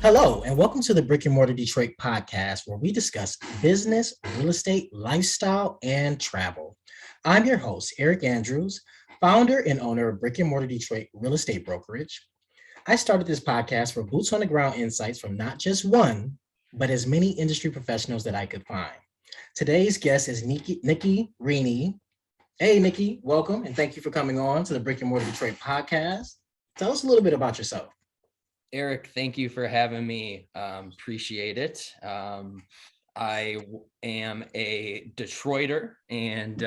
Hello, and welcome to the Brick Mortar Detroit podcast, where we discuss business, real estate, lifestyle, and travel. I'm your host, Eric Andrews, founder and owner of Brick Mortar Detroit Real Estate Brokerage. I started this podcast for boots on the ground insights from not just one, but as many industry professionals that I could find. Today's guest is Nikki Rini. Hey, Nikki, welcome, and thank you for coming on to the Brick Mortar Detroit podcast. Tell us a little bit about yourself. Eric, thank you for having me. Appreciate it. I am a Detroiter and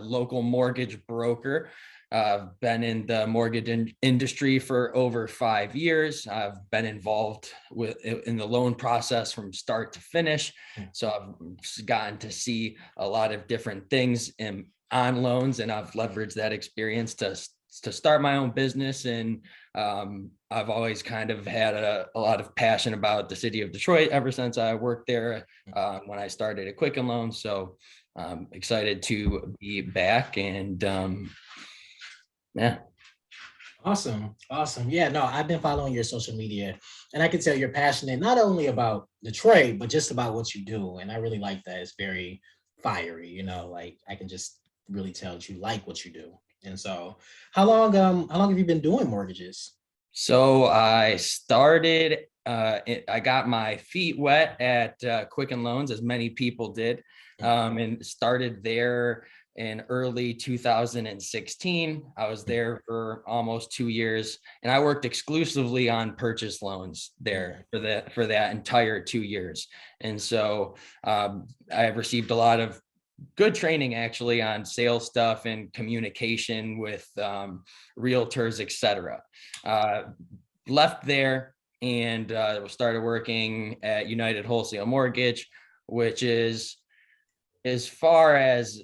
local mortgage broker. I've been in the mortgage industry for over 5 years. I've been involved in the loan process from start to finish. So I've gotten to see a lot of different things on loans, and I've leveraged that experience to start my own business. And I've always kind of had a lot of passion about the city of Detroit ever since I worked there when I started at Quicken Loans. So I'm excited to be back and yeah. Awesome. Yeah, no, I've been following your social media and I can tell you're passionate not only about Detroit, but just about what you do. And I really like that. It's very fiery, like I can just really tell that you like what you do. And so how long have you been doing mortgages? So I started, I got my feet wet at Quicken Loans, as many people did, and started there in early 2016. I was there for almost 2 years, and I worked exclusively on purchase loans there for that entire 2 years. And so I received a lot of good training actually on sales stuff and communication with realtors, etc. Left there and started working at United Wholesale Mortgage, which is, as far as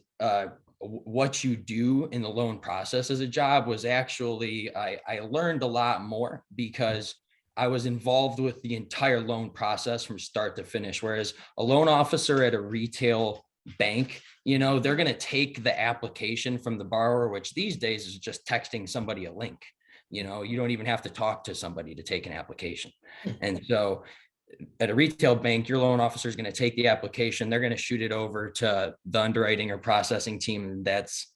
what you do in the loan process as a job, was actually, I learned a lot more because I was involved with the entire loan process from start to finish. Whereas a loan officer at a retail bank, they're going to take the application from the borrower, which these days is just texting somebody a link. You don't even have to talk to somebody to take an application. And so at a retail bank, your loan officer is going to take the application, they're going to shoot it over to the underwriting or processing team, and that's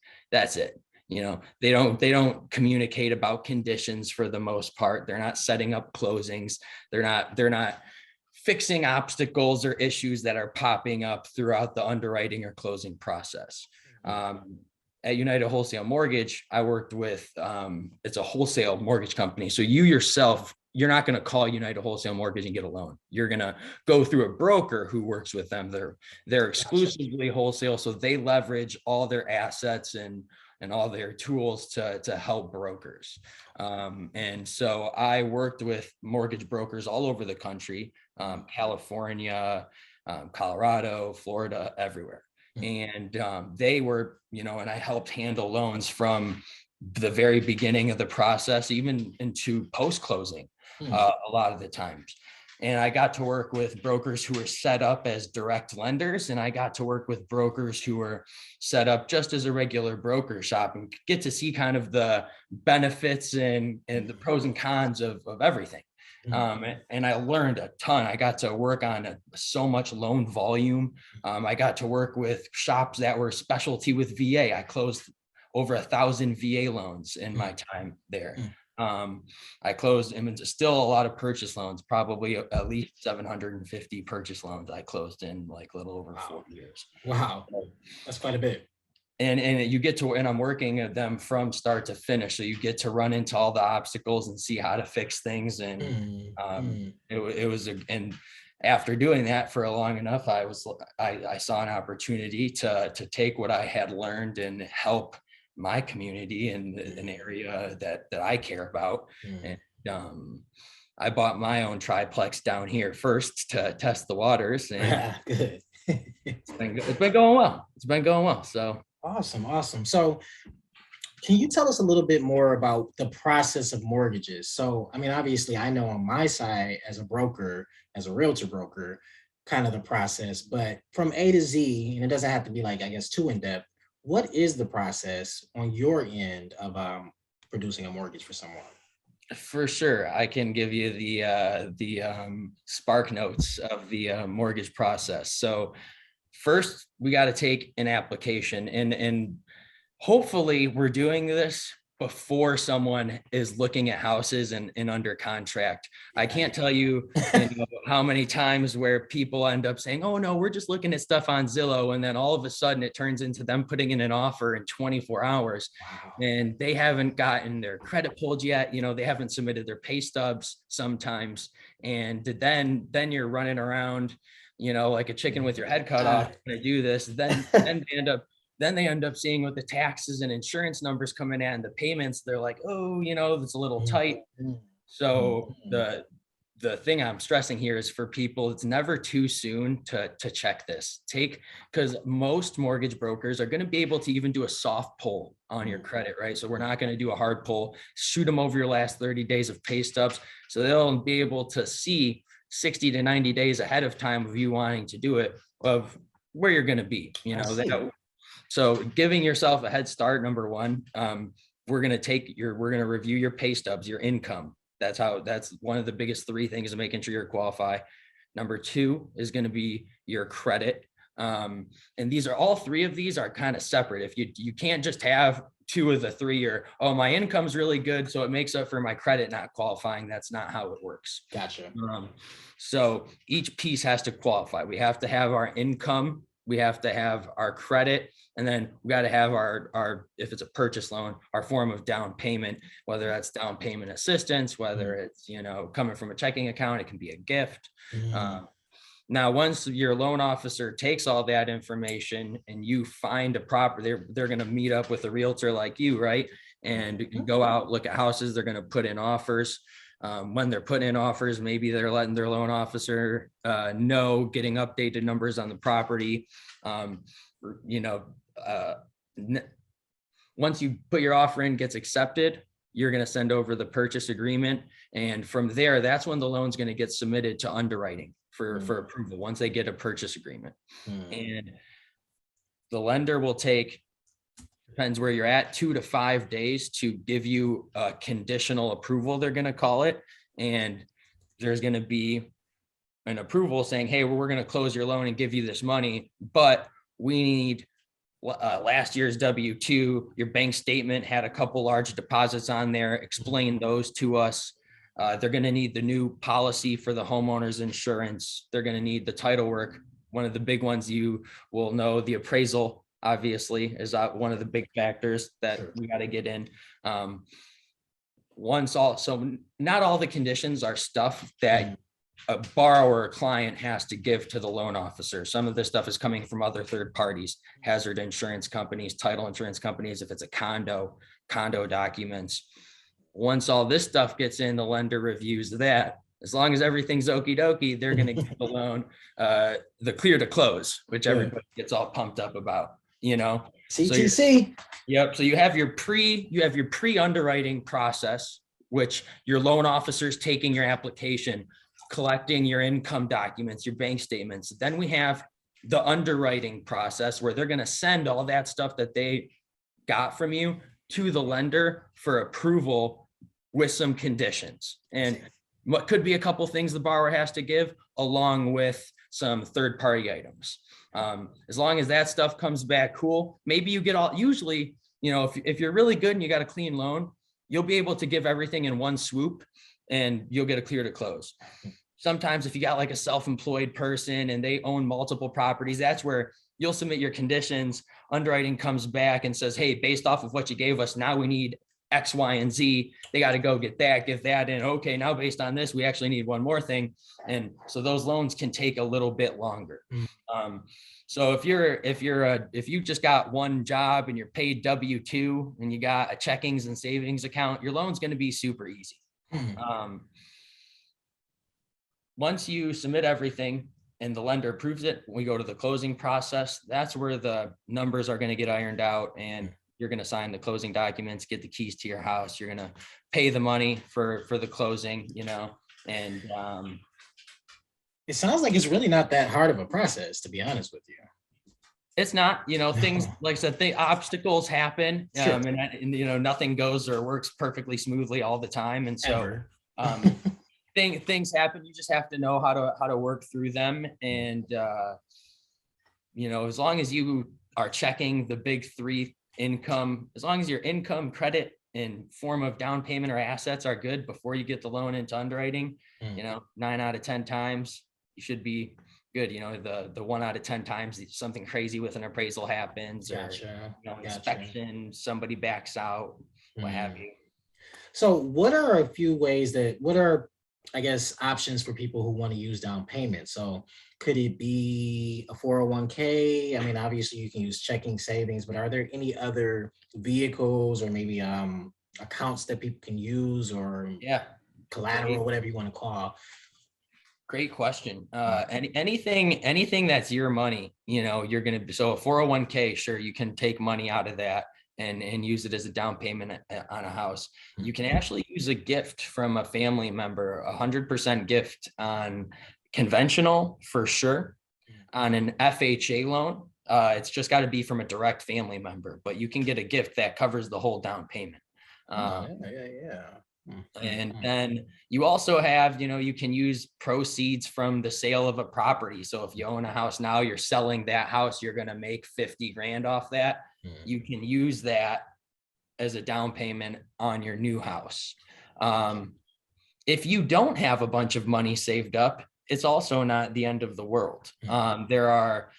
it. They don't communicate about conditions for the most part. They're not setting up closings. They're not fixing obstacles or issues that are popping up throughout the underwriting or closing process. At United Wholesale Mortgage, I worked with, it's a wholesale mortgage company. So you're not going to call United Wholesale Mortgage and get a loan. You're going to go through a broker who works with them. They're exclusively wholesale. So they leverage all their assets and all their tools to help brokers. And so I worked with mortgage brokers all over the country, California, Colorado, Florida, everywhere. And they were, and I helped handle loans from the very beginning of the process, even into post-closing a lot of the times. And I got to work with brokers who were set up as direct lenders, and I got to work with brokers who were set up just as a regular broker shop, and get to see kind of the benefits and the pros and cons of everything. And I learned a ton. I got to work on so much loan volume. I got to work with shops that were specialty with VA. I closed over 1,000 VA loans in my time there. I closed, and still a lot of purchase loans, probably at least 750 purchase loans I closed in like a little over 4 years. Wow, that's quite a bit. And you get to, and I'm working at them from start to finish. So you get to run into all the obstacles and see how to fix things. And it was, and after doing that for long enough, I saw an opportunity to take what I had learned and help my community in an area that I care about. And I bought my own triplex down here first to test the waters. And Good. it's been going well. So Awesome. So can you tell us a little bit more about the process of mortgages? So, I mean, obviously I know on my side as a broker, as a realtor broker, kind of the process, but from A to Z, and it doesn't have to be like, I guess, too in depth, what is the process on your end of producing a mortgage for someone? For sure, I can give you the spark notes of the mortgage process. So first, we got to take an application, and hopefully we're doing this before someone is looking at houses and under contract. I can't tell you, how many times where people end up saying, oh no, we're just looking at stuff on Zillow. And then all of a sudden it turns into them putting in an offer in 24 hours Wow. and they haven't gotten their credit pulled yet. They haven't submitted their pay stubs sometimes. And then you're running around, like a chicken with your head cut off to do this. Then they end up seeing what the taxes and insurance numbers coming in and the payments. They're like, oh, that's a little tight. So the thing I'm stressing here is for people, it's never too soon to check this. Because most mortgage brokers are going to be able to even do a soft pull on your credit, right? So we're not going to do a hard pull, shoot them over your last 30 days of pay stubs. So they'll be able to see 60 to 90 days ahead of time of you wanting to do it, of where you're going to be, So giving yourself a head start, number one, we're going to review your pay stubs, your income. That's one of the biggest three things of making sure you qualify. Number two is going to be your credit. And all three of these are kind of separate. If you can't just have two of the three, or, oh, my income's really good, so it makes up for my credit not qualifying. That's not how it works. Gotcha. So each piece has to qualify. We have to have our income, we have to have our credit, and then we got to have our, if it's a purchase loan, our form of down payment, whether that's down payment assistance, whether it's, coming from a checking account, it can be a gift. Now, once your loan officer takes all that information and you find a property, they're going to meet up with a realtor like you, right? And you go out, look at houses, they're going to put in offers. When they're putting in offers, maybe they're letting their loan officer know, getting updated numbers on the property. Once you put your offer in, gets accepted, you're going to send over the purchase agreement. And from there, that's when the loan's going to get submitted to underwriting for approval, once they get a purchase agreement. And the lender will take, depends where you're at, 2 to 5 days to give you a conditional approval, they're going to call it. And there's going to be an approval saying, hey, we're going to close your loan and give you this money, but we need last year's W-2, your bank statement had a couple large deposits on there, explain those to us. They're going to need the new policy for the homeowner's insurance. They're going to need the title work. One of the big ones you will know, the appraisal, obviously, is one of the big factors that we got to get in. So not all the conditions are stuff that a borrower or client has to give to the loan officer. Some of this stuff is coming from other third parties, hazard insurance companies, title insurance companies. If it's a condo documents. Once all this stuff gets in, the lender reviews that. As long as everything's okie dokie, they're going to give the loan the clear to close, which everybody gets all pumped up about, CTC. Yep. So you have your pre-underwriting process, which your loan officer's taking your application, collecting your income documents, your bank statements. Then we have the underwriting process where they're going to send all that stuff that they got from you to the lender for approval with some conditions. And what could be a couple things the borrower has to give, along with some third-party items. As long as that stuff comes back cool, maybe you get all, usually, if you're really good and you got a clean loan, you'll be able to give everything in one swoop and you'll get a clear to close. Sometimes if you got like a self-employed person and they own multiple properties, that's where you'll submit your conditions. Underwriting comes back and says, hey, based off of what you gave us, now we need X, Y, and Z. They got to go get that, get that in. Okay, now based on this, we actually need one more thing. And so those loans can take a little bit longer. So if you just got one job and you're paid W-2 and you got a checkings and savings account, your loan's going to be super easy. Once you submit everything and the lender approves it, we go to the closing process. That's where the numbers are going to get ironed out and you're going to sign the closing documents, get the keys to your house. You're going to pay the money for the closing, and it sounds like it's really not that hard of a process, to be honest with you. It's not, things No. like I said, obstacles happen, Sure. and nothing goes or works perfectly smoothly all the time. And so Ever. um, things happen. You just have to know how to work through them. And as long as you are checking the big three income, as long as your income, credit, and form of down payment or assets are good before you get the loan into underwriting, Mm. 9 out of 10 times you should be good. The 1 out of 10 times something crazy with an appraisal happens, or Gotcha. Gotcha. inspection, somebody backs out, what have Mm. you. So what are a few ways what are, I guess, options for people who want to use down payment? So could it be a 401k? I mean, obviously you can use checking, savings, but are there any other vehicles or maybe accounts that people can use, or Yeah, collateral, great. whatever you want to call? Great question. Mm. Anything that's your money, you're going to, so a 401k, sure, you can take money out of that and use it as a down payment on a house. Mm. You can actually use a gift from a family member, 100% gift on conventional for sure. On an FHA loan, it's just got to be from a direct family member, but you can get a gift that covers the whole down payment. Oh, yeah. Mm, mm, And mm. then you also have, you can use proceeds from the sale of a property. So if you own a house now, you're selling that house, you're going to make 50 grand off that. Mm. You can use that as a down payment on your new house. If you don't have a bunch of money saved up, it's also not the end of the world. There are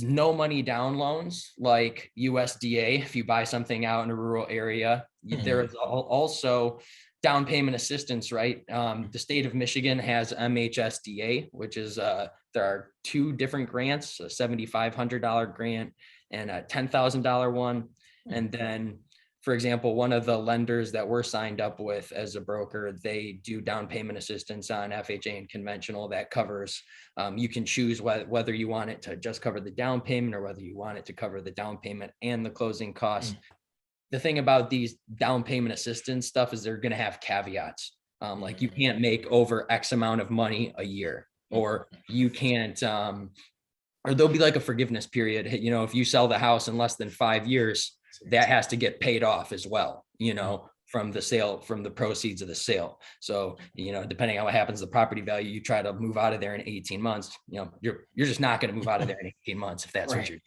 no money down loans like USDA. If you buy something out in a rural area, there is also down payment assistance, right? The state of Michigan has MHSDA, which is there are two different grants, a $7,500 grant and a $10,000 one. And then, for example, one of the lenders that we're signed up with as a broker, they do down payment assistance on FHA and conventional that covers, you can choose whether you want it to just cover the down payment or whether you want it to cover the down payment and the closing costs. The thing about these down payment assistance stuff is they're going to have caveats. Like you can't make over X amount of money a year, or you can't, or there'll be like a forgiveness period. If you sell the house in less than 5 years, that has to get paid off as well, from the sale, from the proceeds of the sale. So, depending on what happens to the property value, you try to move out of there in 18 months, you're just not going to move out of there in 18 months if that's what Right. you're.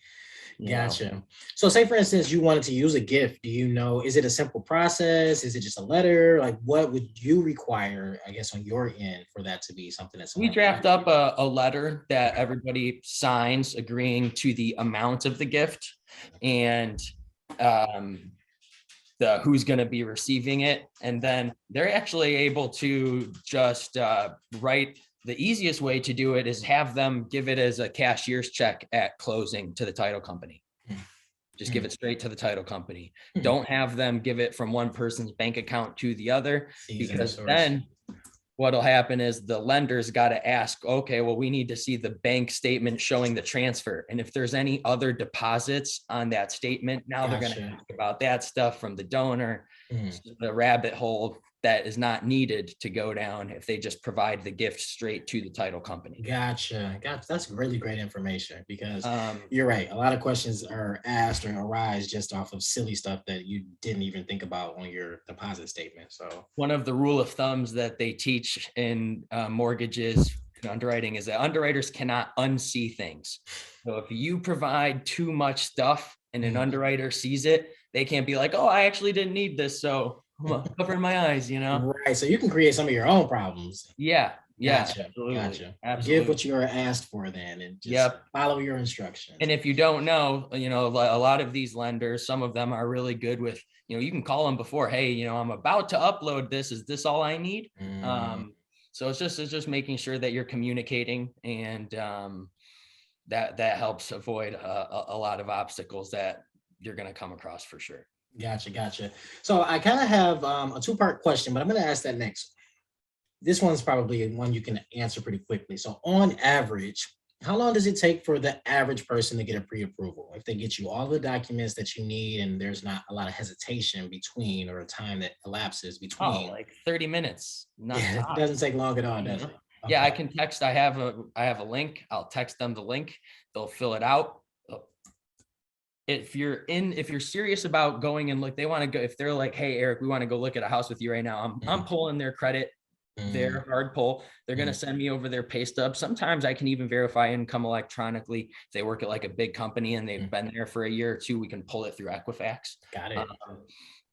Gotcha. So say for instance, you wanted to use a gift. Is it a simple process? Is it just a letter? Like what would you require, I guess, on your end for that to be something that We someone draft would up a letter that everybody signs agreeing to the amount of the gift and the who's going to be receiving it. And then they're actually able to just write. The easiest way to do it is have them give it as a cashier's check at closing to the title company. Just give it straight to the title company. Don't have them give it from one person's bank account to the other, because then what'll happen is the lender's got to ask, okay, well, we need to see the bank statement showing the transfer. And if there's any other deposits on that statement, now they're going to ask about that stuff from the donor. The rabbit hole that is not needed to go down if they just provide the gift straight to the title company. Gotcha. That's really great information, because you're right. A lot of questions are asked or arise just off of silly stuff that you didn't even think about on your deposit statement. So one of the rule of thumbs that they teach in mortgages and underwriting is that underwriters cannot unsee things. So if you provide too much stuff and an underwriter sees it, they can't be like, oh, I actually didn't need this, so I'm covering my eyes, Right. So you can create some of your own problems. Yeah. Gotcha. Absolutely. Gotcha. Absolutely. Give what you are asked for then, and just follow your instructions. And if you don't know, a lot of these lenders, some of them are really good with, you can call them before, hey, I'm about to upload this. Is this all I need? So it's just making sure that you're communicating, and that helps avoid a lot of obstacles that you're going to come across for sure. Gotcha. So I kind of have a two-part question, but I'm going to ask that next. This one's probably one you can answer pretty quickly. So on average, how long does it take for the average person to get a pre-approval? If they get you all the documents that you need and there's not a lot of hesitation between, or a time that elapses between. Like 30 minutes. It doesn't take long at all, does it? Yeah, I Okay. can text. I have a link. I'll text them the link. They'll fill it out. If you're serious about going and look, they want to go, if they're like, hey, Eric, we want to go look at a house with you right now. I'm pulling their credit, their hard pull. They're going to send me over their pay stub. Sometimes I can even verify income electronically. If they work at like a big company and they've been there for a year or two, we can pull it through Equifax. Got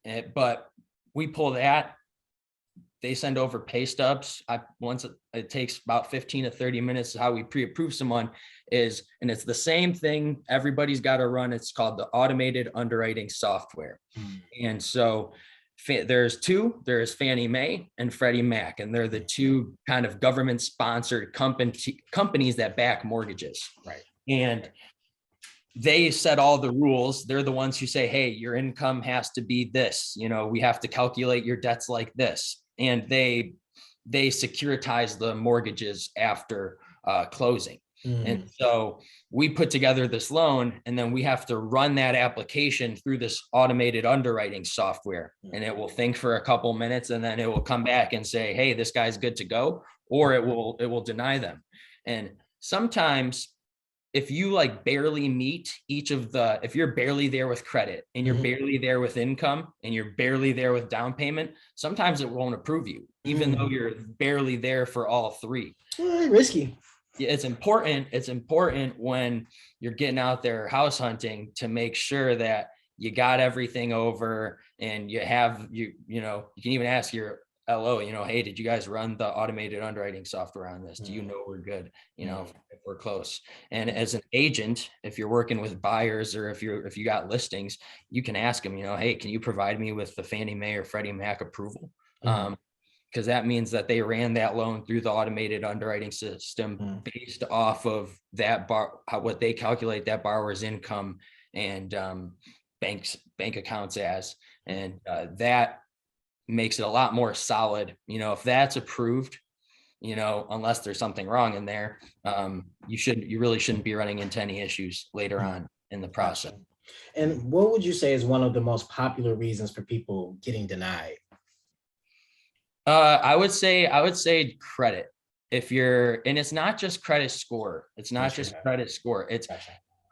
it. But we pull that. They send over pay stubs. Once it takes about 15 to 30 minutes. How we pre-approve someone is, and it's the same thing everybody's got to run. It's called the automated underwriting software. And so there's Fannie Mae and Freddie Mac, and they're the two kind of government sponsored companies that back mortgages. Right. And they set all the rules. They're the ones who say, hey, your income has to be this, we have to calculate your debts like this. And they securitize the mortgages after closing. And so we put together this loan, and then we have to run that application through this automated underwriting software, and it will think for a couple minutes, and then it will come back and say, hey, this guy's good to go, or it will deny them. And sometimes if you like barely meet if you're barely there with credit, and you're barely there with income, and you're barely there with down payment, sometimes it won't approve you, even though you're barely there for all three. Risky. It's important when you're getting out there house hunting to make sure that you got everything over, and you have, you can even ask your LO, hey, did you guys run the automated underwriting software on this? Do you know we're good? If we're close. And as an agent, if you're working with buyers, or if you got listings, you can ask them, hey, can you provide me with the Fannie Mae or Freddie Mac approval? Because that means that they ran that loan through the automated underwriting system based off of that what they calculate that borrower's income and bank accounts as, and that makes it a lot more solid. If that's approved, unless there's something wrong in there, you really shouldn't be running into any issues later on in the process. And what would you say is one of the most popular reasons for people getting denied? I would say credit. And it's not just credit score. It's not just credit score. It's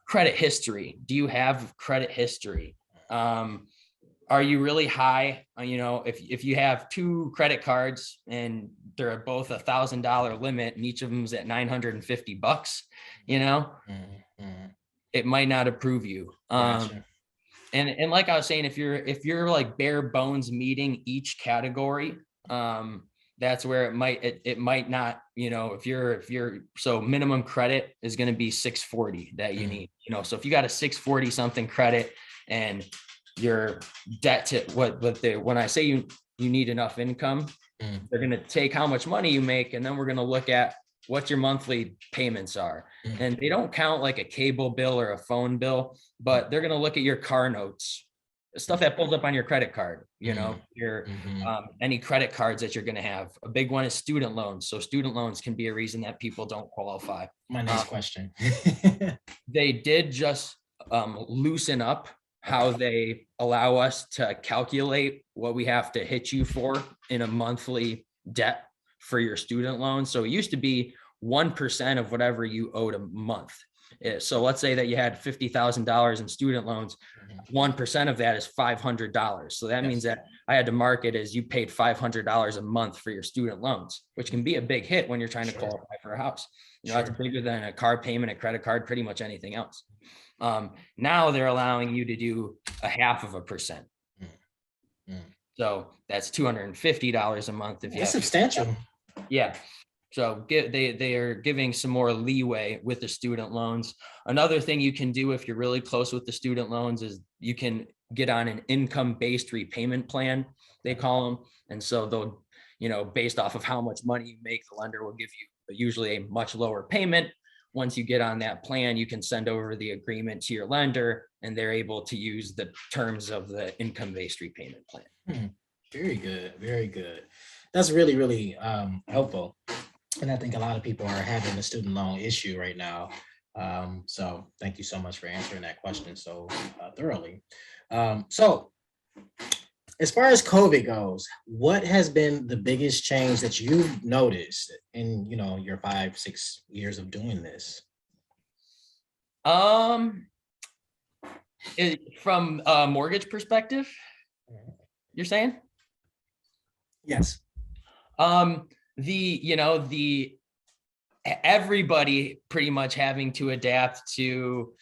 credit history. Do you have credit history? Are you really high? If you have two credit cards and they're both $1,000 limit, and each of them is at $950, it might not approve you. And like I was saying, if you're like bare bones meeting each category, that's where it might not, if you're so minimum credit is going to be 640 that you need, so if you got a 640 something credit, and your debt to when I say you need enough income, they're going to take how much money you make, and then we're going to look at what your monthly payments are. And they don't count like a cable bill or a phone bill, but they're going to look at your car notes, stuff that pulls up on your credit card, your any credit cards that you're going to have. A big one is student loans. So student loans can be a reason that people don't qualify. My next question. They did just loosen up how they allow us to calculate what we have to hit you for in a monthly debt for your student loan. So it used to be 1% of whatever you owed a month. So let's say that you had $50,000 in student loans. 1% of that is $500. So that means that I had to mark it as you paid $500 a month for your student loans, which can be a big hit when you're trying to qualify for a house. That's bigger than a car payment, a credit card, pretty much anything else. Now they're allowing you to do 0.5%. So that's $250 a month. If you That's substantial. Yeah. So they are giving some more leeway with the student loans. Another thing you can do if you're really close with the student loans is you can get on an income-based repayment plan, they call them. And so they'll, based off of how much money you make, the lender will give you usually a much lower payment. Once you get on that plan, you can send over the agreement to your lender, and they're able to use the terms of the income-based repayment plan. Very good. Very good. That's really, really helpful. And I think a lot of people are having a student loan issue right now. So thank you so much for answering that question so thoroughly. So As far as COVID goes, what has been the biggest change that you've noticed in, your 5, 6 years of doing this? Um, from a mortgage perspective, you're saying? Yes. The everybody pretty much having to adapt to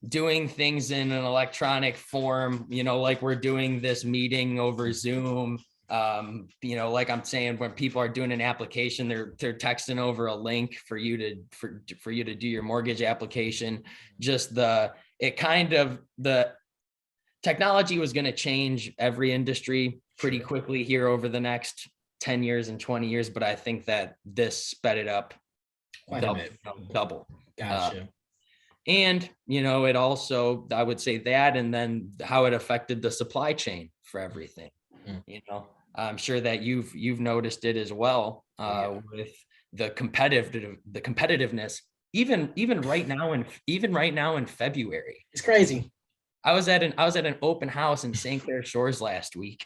doing things in an electronic form, like we're doing this meeting over Zoom. Like I'm saying, when people are doing an application, they're texting over a link for you to do your mortgage application. Just the technology was going to change every industry pretty quickly here over the next 10 years and 20 years, but I think that this sped it up Quite a bit. double. Gotcha. And, it also, I would say that, and then how it affected the supply chain for everything. I'm sure that you've noticed it as well, with the competitiveness, even right now in February. It's crazy. I was at an open house in St. Clair Shores last week,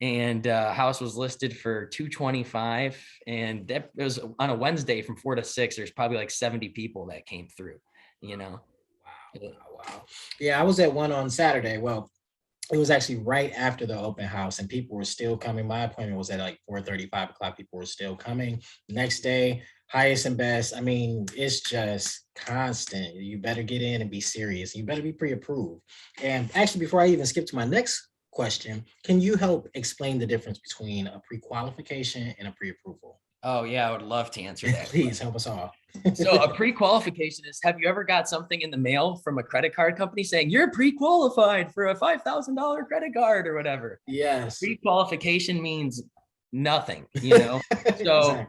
and house was listed for $225, and that it was on a Wednesday from 4 to 6. There's probably like 70 people that came through. Wow. Yeah, I was at one on Saturday. Well, it was actually right after the open house, and people were still coming. My appointment was at like 4:30, 5 o'clock. People were still coming. Next day, highest and best. I mean, it's just constant. You better get in and be serious. You better be pre-approved. And actually, before I even skip to my next question, can you help explain the difference between a pre-qualification and a pre-approval? Oh yeah, I would love to answer that. Please help us all. So a pre-qualification is, have you ever got something in the mail from a credit card company saying you're pre-qualified for a $5,000 credit card or whatever? Yes. Pre-qualification means nothing, So Exactly.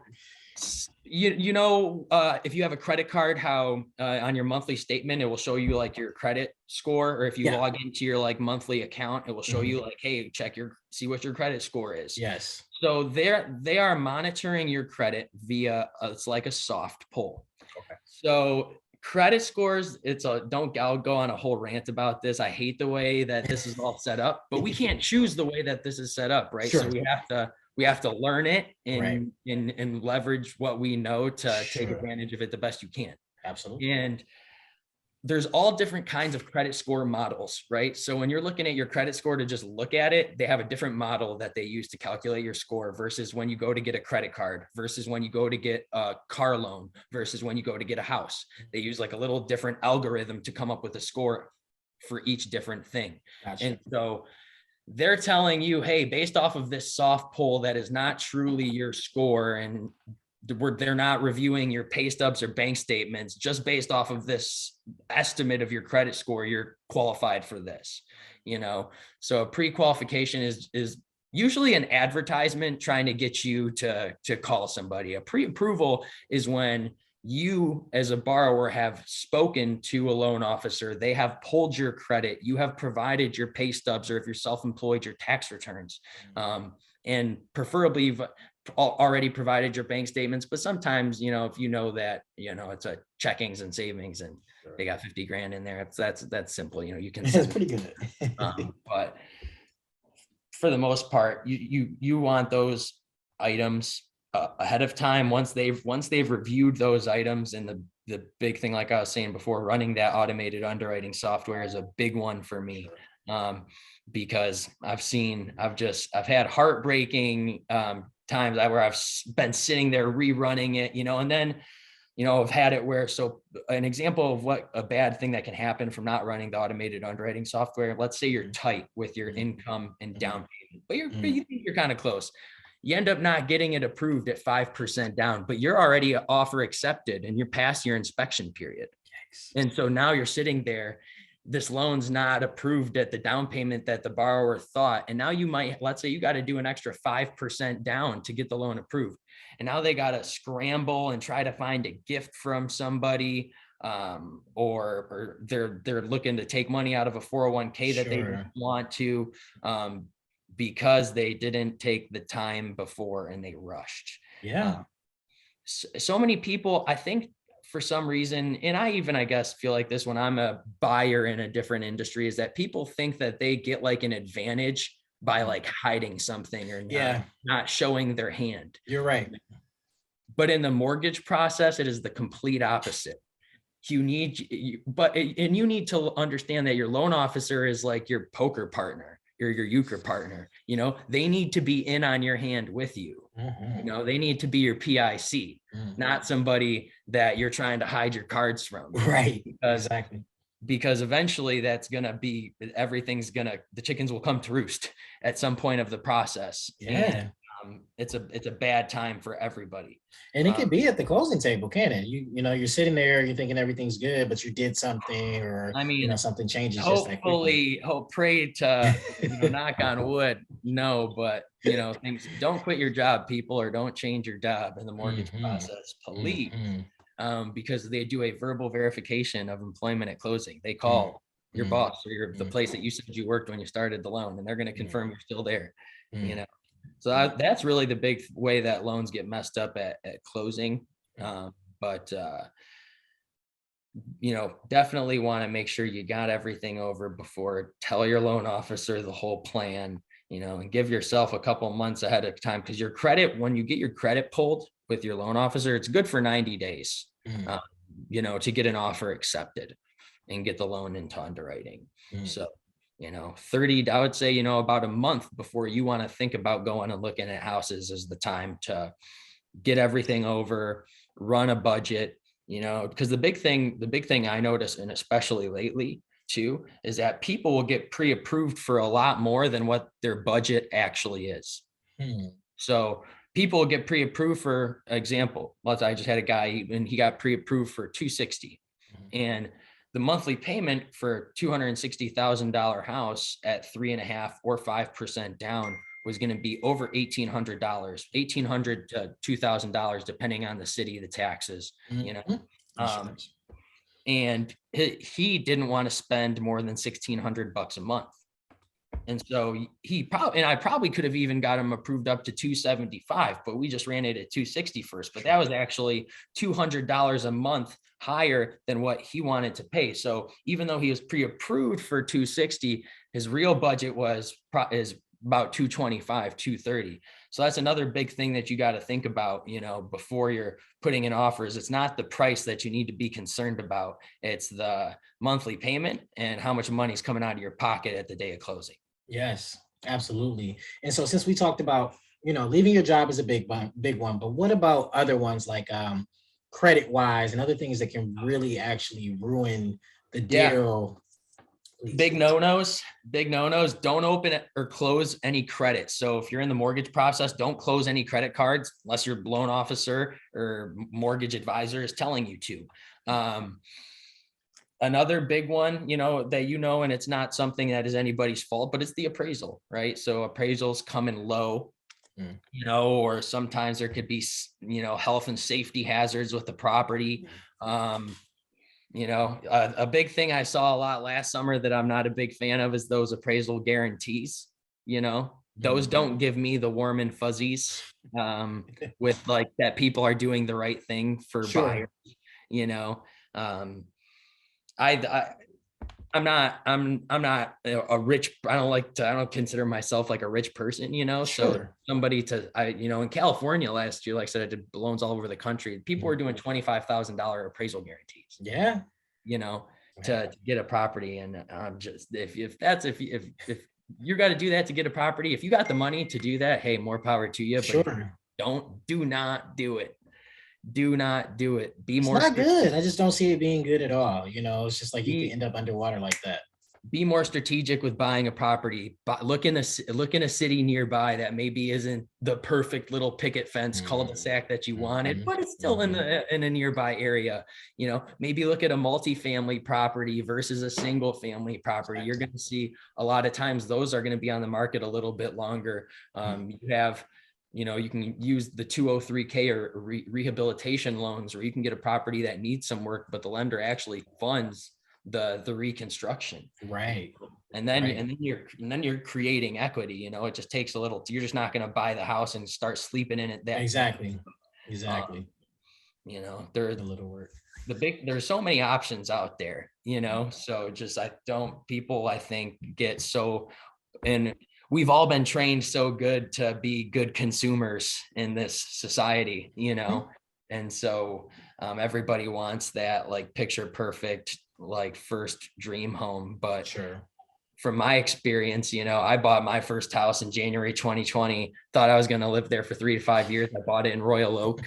If you have a credit card, how on your monthly statement, it will show you like your credit score, or if you log into your like monthly account, it will show you like, hey, see what your credit score is. Yes. So they are monitoring your credit via, it's like a soft pull. Okay. So credit scores, I'll go on a whole rant about this. I hate the way that this is all set up, but we can't choose the way that this is set up, right? Sure. So we have to learn it and Right. and leverage what we know to take advantage of it the best you can. Absolutely. And there's all different kinds of credit score models, right? So when you're looking at your credit score to just look at it, they have a different model that they use to calculate your score versus when you go to get a credit card, versus when you go to get a car loan, versus when you go to get a house. They use like a little different algorithm to come up with a score for each different thing. Gotcha. And so they're telling you, hey, based off of this soft pull that is not truly your score, and they're not reviewing your pay stubs or bank statements, just based off of this estimate of your credit score, you're qualified for this, So a pre-qualification is usually an advertisement trying to get you to call somebody. A pre-approval is when you as a borrower have spoken to a loan officer, they have pulled your credit, you have provided your pay stubs, or if you're self-employed, your tax returns, and preferably you've already provided your bank statements. But sometimes, if that, it's a checkings and savings and they got 50 grand in there, that's simple. You can. That's pretty good. But for the most part, you want those items ahead of time. Once they've reviewed those items, and the big thing, like I was saying before, running that automated underwriting software is a big one for me. Because I've had heartbreaking times where I've been sitting there rerunning it, and then, I've had it where, so an example of what a bad thing that can happen from not running the automated underwriting software, let's say you're tight with your income and down payment, but you think you're kind of close. You end up not getting it approved at 5% down, but you're already offer accepted and you're past your inspection period. Yikes. And so now you're sitting there, this loan's not approved at the down payment that the borrower thought. And now let's say you got to do an extra 5% down to get the loan approved. And now they got to scramble and try to find a gift from somebody, or they're looking to take money out of a 401k that they don't want to, because they didn't take the time before and they rushed. Yeah. So many people, I think, for some reason, and I guess feel like this when I'm a buyer in a different industry, is that people think that they get like an advantage by like hiding something or Yeah, not showing their hand. you're right. But in the mortgage process, it is the complete opposite. You need, and you need to understand that your loan officer is like your poker partner, your euchre partner. You know, they need to be in on your hand with you. You know, they need to be your PIC, not somebody that you're trying to hide your cards from. Right. Exactly. Because eventually that's going to be, the chickens will come to roost at some point of the process. Yeah. And it's a bad time for everybody. And it could be at the closing table, can it? You know, you're sitting there, you're thinking everything's good, but you did something, or I mean, you know, something changes hopefully, pray to, knock on wood. No, but things, don't quit your job, people, or don't change your job in the mortgage process, please. Because they do a verbal verification of employment at closing. They call your boss or the place that you said you worked when you started the loan, and they're going to confirm you're still there. So that's really the big way that loans get messed up at closing. But definitely want to make sure you got everything over before. Tell your loan officer the whole plan, and give yourself a couple months ahead of time, because your credit, when you get your credit pulled with your loan officer, it's good for 90 days, to get an offer accepted and get the loan into underwriting. So, 30, I would say, about a month before you want to think about going and looking at houses is the time to get everything over, run a budget, because the big thing I notice, and especially lately too, is that people will get pre-approved for a lot more than what their budget actually is. So people will get pre-approved, for example, I just had a guy and he got pre-approved for 260, and the monthly payment for $260,000 house at 3.5% or 5% down was going to be over $1,800, $1,800 to $2,000, depending on the city, the taxes, and he didn't want to spend more than $1,600 a month. And so I probably could have even got him approved up to 275, but we just ran it at 260 first. But that was actually $200 a month higher than what he wanted to pay. So even though he was pre-approved for 260, his real budget is about 225, 230. So that's another big thing that you got to think about, before you're putting in offers. It's not the price that you need to be concerned about. It's the monthly payment and how much money is coming out of your pocket at the day of closing. Yes, absolutely. And so since we talked about, leaving your job is a big one, but what about other ones like credit wise and other things that can really actually ruin the deal? Big no-nos. Don't open it or close any credit. So if you're in the mortgage process, don't close any credit cards unless your loan officer or mortgage advisor is telling you to. Another big one, that, and it's not something that is anybody's fault, but it's the appraisal, right? So appraisals come in low, or sometimes there could be, health and safety hazards with the property. A big thing I saw a lot last summer that I'm not a big fan of is those appraisal guarantees. Those don't give me the warm and fuzzies with like that people are doing the right thing for buyers. I'm not a rich, I don't consider myself like a rich person, so somebody in California last year, like I said, I did loans all over the country. People were doing $25,000 appraisal guarantees. Yeah. To get a property. And just, if you got to do that to get a property, if you got the money to do that, hey, more power to you, but do not do it. Do not do it. It's not good. I just don't see it being good at all. It's just like you can end up underwater like that. Be more strategic with buying a property. But look in a city nearby that maybe isn't the perfect little picket fence cul-de-sac that you wanted, but it's still in a nearby area. Maybe look at a multifamily property versus a single family property. You're going to see a lot of times those are going to be on the market a little bit longer. You have, you can use the 203K or rehabilitation loans, or you can get a property that needs some work, but the lender actually funds the reconstruction. Right. And then you're creating equity. It just takes a little. You're just not going to buy the house and start sleeping in it. Exactly. There's a little work. There's so many options out there. So just people I think get so. And we've all been trained so good to be good consumers in this society, and so everybody wants that like picture perfect, like first dream home. But Sure. from my experience, I bought my first house in January 2020, thought I was going to live there for 3 to 5 years. I bought it in Royal Oak,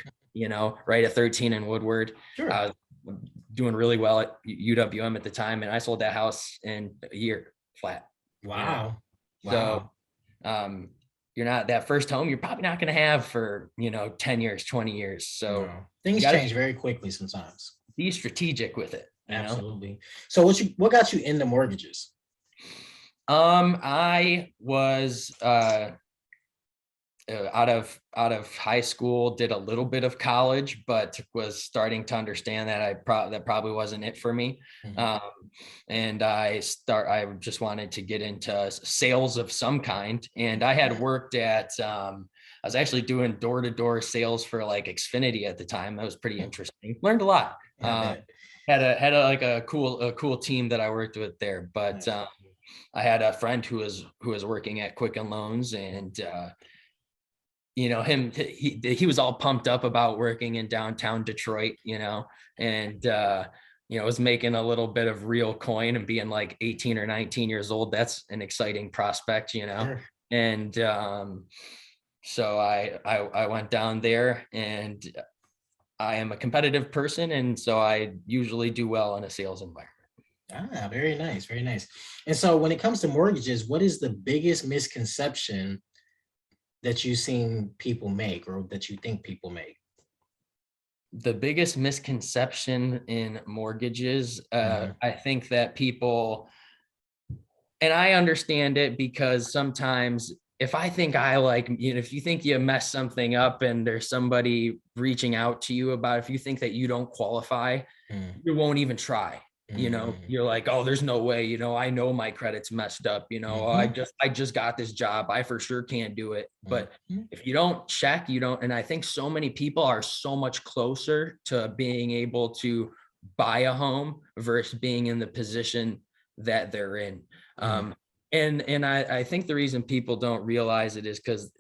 right at 13 in Woodward. Sure. I was doing really well at UWM at the time, and I sold that house in a year flat. Wow. So you're not, that first home, you're probably not going to have for 10 years, 20 years. So things change very quickly sometimes. Be strategic with it. Absolutely. So what got you into mortgages? I was out of high school, did a little bit of college, but was starting to understand that that probably wasn't it for me. And I just wanted to get into sales of some kind. And I had worked at, I was actually doing door-to-door sales for like Xfinity at the time. That was pretty interesting. Learned a lot. Had a cool team that I worked with there, but I had a friend who was working at Quicken Loans, and he was all pumped up about working in downtown Detroit, and was making a little bit of real coin, and being like 18 or 19 years old, that's an exciting prospect, Sure. And so I went down there, and I am a competitive person, and so I usually do well in a sales environment. Very nice. Very nice. And so when it comes to mortgages, what is the biggest misconception that you've seen people make, or that you think people make? The biggest misconception in mortgages, I think that people, and I understand it, because sometimes if I think if you think you mess something up and there's somebody reaching out to you about, if you think that you don't qualify, you won't even try. You're like, oh, there's no way, I know my credit's messed up, I just got this job, I for sure can't do it. But if you don't check, you don't. And I think so many people are so much closer to being able to buy a home versus being in the position that they're in. And I think the reason people don't realize it is because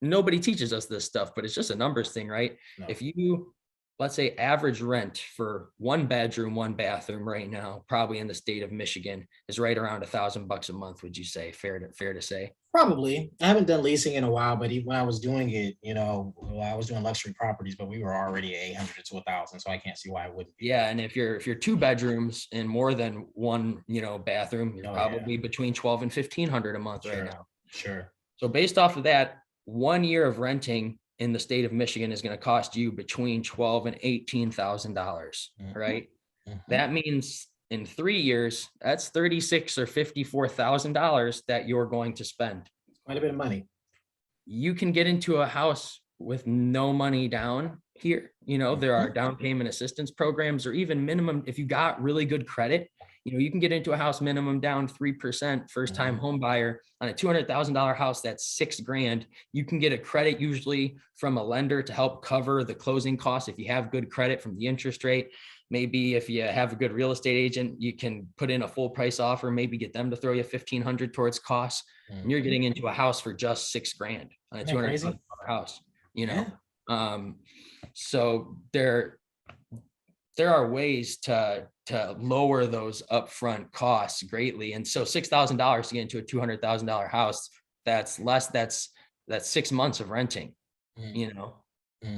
nobody teaches us this stuff, but it's just a numbers thing, right? No. If you, let's say, average rent for 1 bedroom, 1 bathroom right now, probably in the state of Michigan, is right around $1,000 a month. Would you say fair to say? Probably. I haven't done leasing in a while, but when I was doing it, I was doing luxury properties, but we were already 800 to 1,000, so I can't see why it wouldn't be. Yeah, and if you're 2 bedrooms and more than 1, bathroom, you're probably between 12 and 1,500 a month right now. Sure. So based off of that, 1 year of renting in the state of Michigan is going to cost you between $12,000 and $18,000, right? That means in 3 years, that's $36,000 or $54,000 that you're going to spend. Quite a bit of money. You can get into a house with no money down here. There are down payment assistance programs, or even minimum, if you got really good credit, you can get into a house minimum down 3%, first time home buyer on a $200,000 house. That's $6,000. You can get a credit usually from a lender to help cover the closing costs. If you have good credit from the interest rate, maybe if you have a good real estate agent, you can put in a full price offer, maybe get them to throw you $1,500 towards costs. And you're getting into a house for just $6,000 on a $200,000 house, So there are ways to lower those upfront costs greatly. And so $6,000 to get into a $200,000 house, that's 6 months of renting,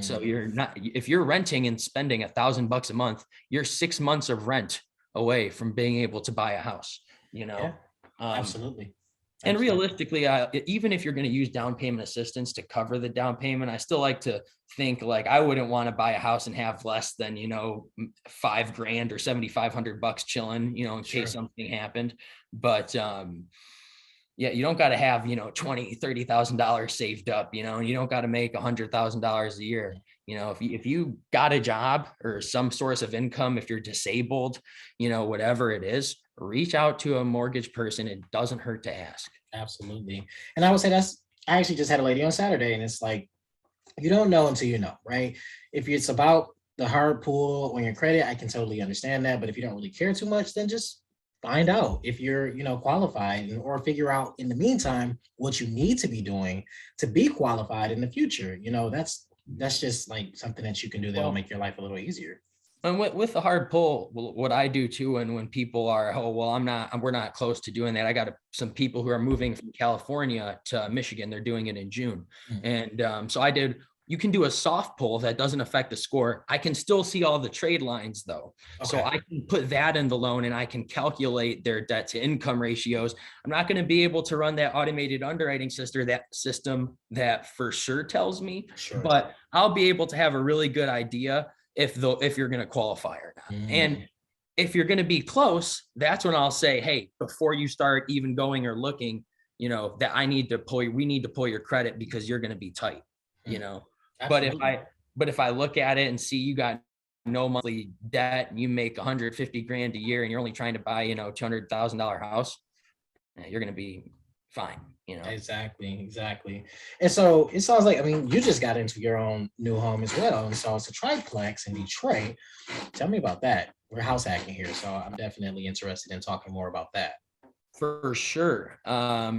So you're not, if you're renting and spending $1,000 a month, you're 6 months of rent away from being able to buy a house, Absolutely. And realistically, even if you're going to use down payment assistance to cover the down payment, I still like to think like I wouldn't want to buy a house and have less than, $5,000 or $7,500 chilling, in case something happened. But you don't got to have, $20,000, $30,000 saved up, and you don't got to make $100,000 a year. If you got a job or some source of income, if you're disabled, whatever it is, reach out to a mortgage person. It doesn't hurt to ask. Absolutely. And I would say I actually just had a lady on Saturday, and it's like, you don't know until you know, right? If it's about the hard pull on your credit, I can totally understand that. But if you don't really care too much, then just find out if you're, qualified, or figure out in the meantime what you need to be doing to be qualified in the future. That's just like something that you can do that'll Well, make your life a little easier. and with the hard pull, what I do too, and when people are, oh, well, we're not close to doing that. I got some people who are moving from California to Michigan. They're doing it in June. Mhm. And so you can do a soft pull that doesn't affect the score. I can still see all the trade lines though. So Okay. I can put that in the loan and I can calculate their debt to income ratios. I'm not going to be able to run that automated underwriting system that for sure tells me, Sure. but I'll be able to have a really good idea if you're going to qualify or not. And if you're going to be close, that's when I'll say, hey, before you start even going or looking, that we need to pull your credit because you're going to be tight, But Absolutely. if I look at it and see you got no monthly debt and you make 150 grand a year and you're only trying to buy, $200,000 house, you're going to be fine. Exactly. And so it sounds like, you just got into your own new home as well. And so it's a triplex in Detroit. Tell me about that. We're house hacking here. So I'm definitely interested in talking more about that. For sure.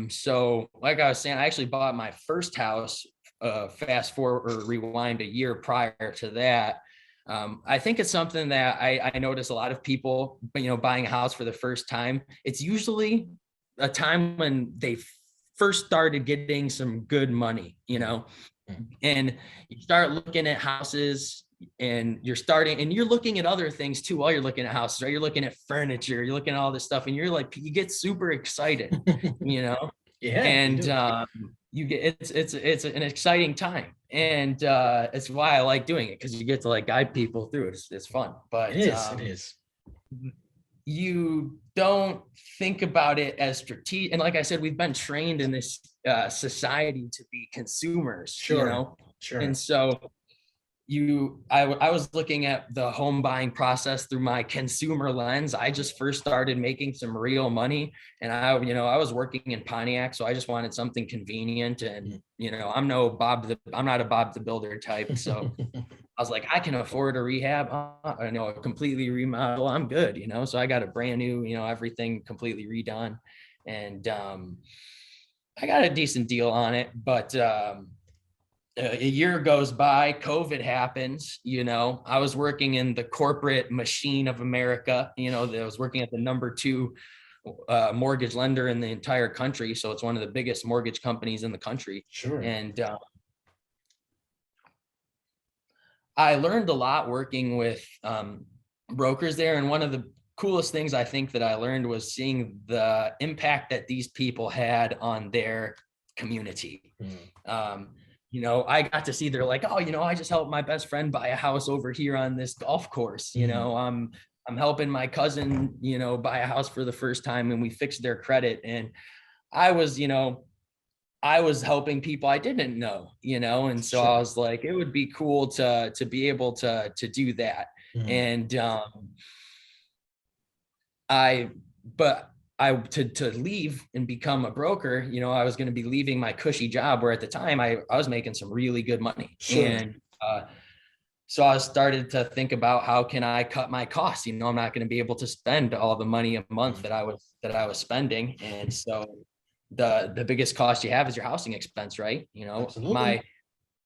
So like I was saying, I actually bought my first house, fast forward or rewind a year prior to that. I think it's something that I notice a lot of people, buying a house for the first time. It's usually a time when they first started getting some good money, and you start looking at houses and you're looking at other things too while you're looking at houses, right? You're looking at furniture, you're looking at all this stuff, and you're like, you get super excited, Yeah. and you get it's an exciting time, and it's why I like doing it, because you get to like guide people through it. It's fun, but It is. you don't think about it as strategic. And like I said, we've been trained in this society to be consumers, Sure. and so I was looking at the home buying process through my consumer lens. I just first started making some real money, and I was working in Pontiac, so I just wanted something convenient. And I'm not a Bob the Builder type, so I was like, I can afford a rehab, a completely remodel. I'm good, So I got a brand new, everything completely redone, and I got a decent deal on it, but a year goes by, COVID happens, I was working in the corporate machine of America, I was working at the number 2 mortgage lender in the entire country. So it's one of the biggest mortgage companies in the country. Sure. And I learned a lot working with brokers there. And one of the coolest things I think that I learned was seeing the impact that these people had on their community. I got to see, they're like, oh, I just helped my best friend buy a house over here on this golf course. I'm helping my cousin, buy a house for the first time, and we fixed their credit. And I was helping people I didn't know, and so Sure. I was like, it would be cool to be able to do that. And to leave and become a broker, I was going to be leaving my cushy job, where at the time I was making some really good money. Sure. And so I started to think about, how can I cut my costs? I'm not going to be able to spend all the money a month that I was spending. And so the biggest cost you have is your housing expense, right? Absolutely.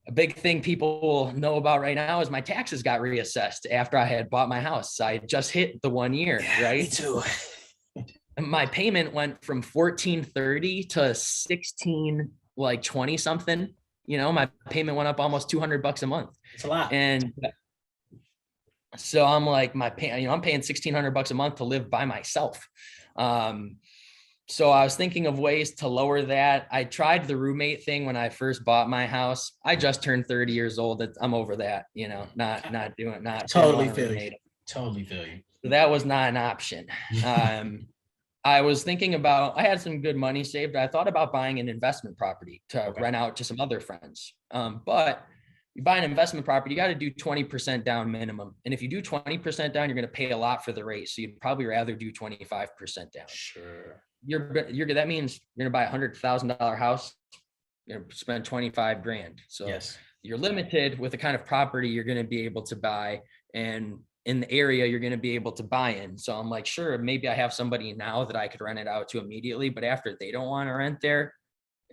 A big thing people will know about right now is my taxes got reassessed after I had bought my house. I just hit the 1 year, right? Me too. My payment went from 1430 to 16, like 20 something. My payment went up almost $200 a month. It's a lot. And so I'm like, I'm paying $1,600 a month to live by myself. So I was thinking of ways to lower that. I tried the roommate thing when I first bought my house. I just turned 30 years old. I'm over that, not doing. Totally feel you. Totally feel you. So that was not an option. I was thinking about, I had some good money saved. I thought about buying an investment property to rent out to some other friends. But you buy an investment property, you got to do 20% down minimum. And if you do 20% down, you're going to pay a lot for the rate. So you'd probably rather do 25% down. Sure. That means you're going to buy $100,000 house, you're going to spend 25 grand. So yes, you're limited with the kind of property you're going to be able to buy. And in the area you're going to be able to buy in. So I'm like, sure, maybe I have somebody now that I could rent it out to immediately, but after they don't want to rent there,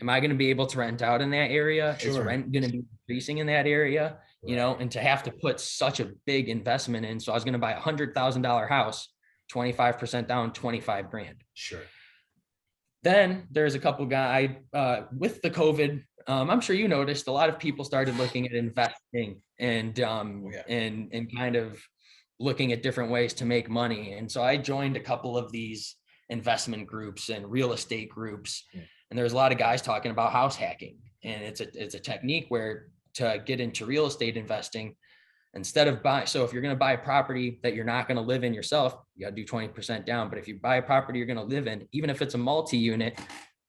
am I going to be able to rent out in that area? Sure. Is rent going to be increasing in that area? You know, and to have to put such a big investment in. So I was going to buy $100,000 house, 25% down, 25 grand. Sure. Then there's a couple guys with the COVID. I'm sure you noticed a lot of people started looking at investing and kind of looking at different ways to make money. And so I joined a couple of these investment groups and real estate groups. And there's a lot of guys talking about house hacking. And it's a technique where to get into real estate investing, instead of buying, so if you're going to buy a property that you're not going to live in yourself, you got to do 20% down. But if you buy a property you're going to live in, even if it's a multi-unit,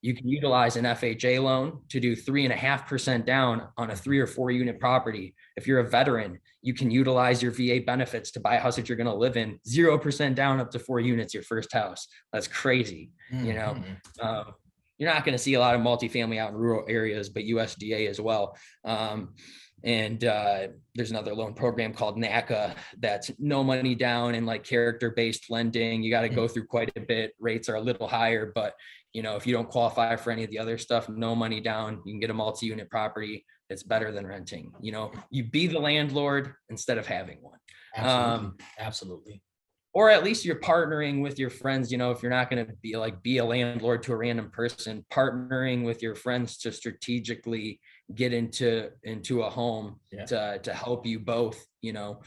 you can utilize an FHA loan to do 3.5% down on a 3 or 4 unit property. If you're a veteran, you can utilize your VA benefits to buy a house that you're going to live in, 0% down up to 4 units, your first house. That's crazy. You know, you're not going to see a lot of multifamily out in rural areas, but USDA as well. And there's another loan program called NACA that's no money down and like character-based lending. You got to go through quite a bit. Rates are a little higher, but you know, if you don't qualify for any of the other stuff, no money down, you can get a multi-unit property. It's better than renting. You know, you be the landlord instead of having one. Absolutely. Or at least you're partnering with your friends. You know, if you're not going to be a landlord to a random person, partnering with your friends to strategically get into a home to help you both, you know,